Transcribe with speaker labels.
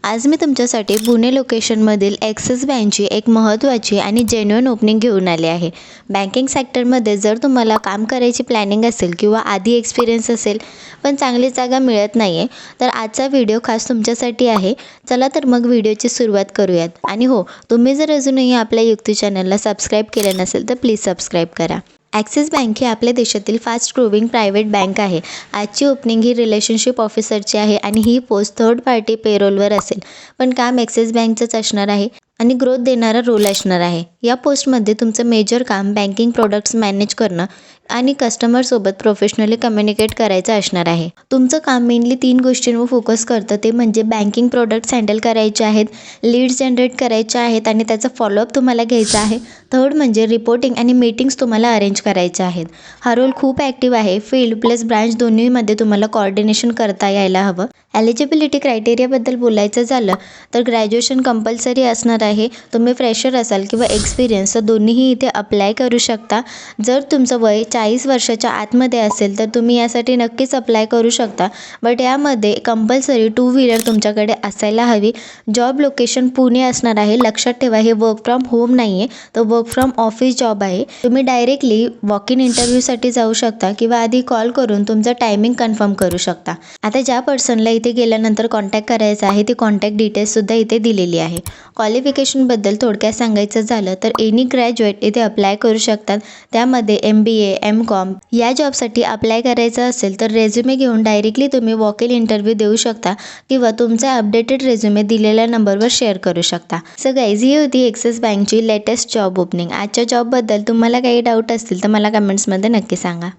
Speaker 1: आज मी तुमच्यासाठी पुणे लोकेशनमधील ॲक्सिस बँकची एक महत्त्वाची आणि जेन्युइन ओपनिंग घेऊन आले आहे. बँकिंग सेक्टरमध्ये जर तुम्हाला काम करायची प्लॅनिंग असेल किंवा आधी एक्सपिरियन्स असेल पण चांगली जागा मिळत नाही आहे, तर आजचा व्हिडिओ खास तुमच्यासाठी आहे. चला तर मग व्हिडिओची सुरुवात करूयात. आणि हो, तुम्ही जर अजूनही आपल्या युक्ती चॅनलला सबस्क्राईब केलं नसेल तर प्लीज सबस्क्राईब करा. ॲक्सिस बँक ही आपल्या देशातील फास्ट ग्रोविंग प्रायव्हेट बँक आहे. आजची ओपनिंग ही रिलेशनशिप ऑफिसरची आहे आणि ही पोस्ट थर्ड पार्टी पेरोलवर असेल. पण काम ॲक्सिस बँकचंच असणार आहे आणि ग्रोथ देणारा रोल असणार आहे. या पोस्टमध्ये तुमचं मेजर काम बँकिंग प्रोडक्ट्स मॅनेज करणं आणि कस्टमरसोबत प्रोफेशनली कम्युनिकेट करायचं असणार आहे. तुमचं काम मेनली 3 गोष्टींवर फोकस करतं. ते म्हणजे बँकिंग प्रोडक्ट्स हँडल करायचे आहेत, लीड्स जनरेट करायचे आहेत आणि त्याचा फॉलोअप तुम्हाला घ्यायचा आहे. थर्ड म्हणजे रिपोर्टिंग आणि मीटिंग्स तुम्हाला अरेंज करायच्या आहेत. हा रोल खूप ॲक्टिव्ह आहे. फील्ड प्लस ब्रांच दोन्हीमध्ये तुम्हाला कोऑर्डिनेशन करता यायला हवं. एलिजिबिलिटी क्रायटेरियाबद्दल बोलायचं झालं तर ग्रॅज्युएशन कंपल्सरी असणार आहे. तुम्ही फ्रेशर असाल किंवा एक्सपिरियन्स तर दोन्हीही इथे अप्लाय करू शकता. जर तुमचं वय 40 वर्षाच्या आतमध्ये असेल तर तुम्ही यासाठी नक्कीच अप्लाय करू शकता. बट यामध्ये कंपल्सरी 2 व्हीलर तुमच्याकडे असायला हवी. जॉब लोकेशन पुणे असणार आहे. लक्षात ठेवा, हे वर्क फ्रॉम होम नाही आहे, तर वर्क फ्रॉम ऑफिस जॉब आहे. तुम्ही डायरेक्टली वॉक इन इंटरव्ह्यूसाठी जाऊ शकता किंवा आधी कॉल करून तुमचं टायमिंग कन्फर्म करू शकता. आता ज्या पर्सनला इथे गेल्यानंतर कॉन्टॅक्ट करायचा आहे ती कॉन्टॅक्ट डिटेल्ससुद्धा इथे दिलेली आहे. क्वालिफिकेशनबद्दल थोडक्यात सांगायचं झालं तर एनी ग्रॅज्युएट इथे अप्लाय करू शकतात. त्यामध्ये MBA, MCOM या जॉबसाठी अप्लाय करायचं असेल तर रेझ्युमे घेऊन डायरेक्टली तुम्ही वॉक इन इंटरव्ह्यू देऊ शकता किंवा तुमचा अपडेटेड रेझ्युमे दिलेल्या नंबरवर शेअर करू शकता. सो गाईज, ही होती ॲक्सिस बँकची लेटेस्ट जॉब ओपनिंग. आजच्या जॉबबद्दल तुम्हाला काही डाऊट असतील तर मला कमेंट्समध्ये नक्की सांगा.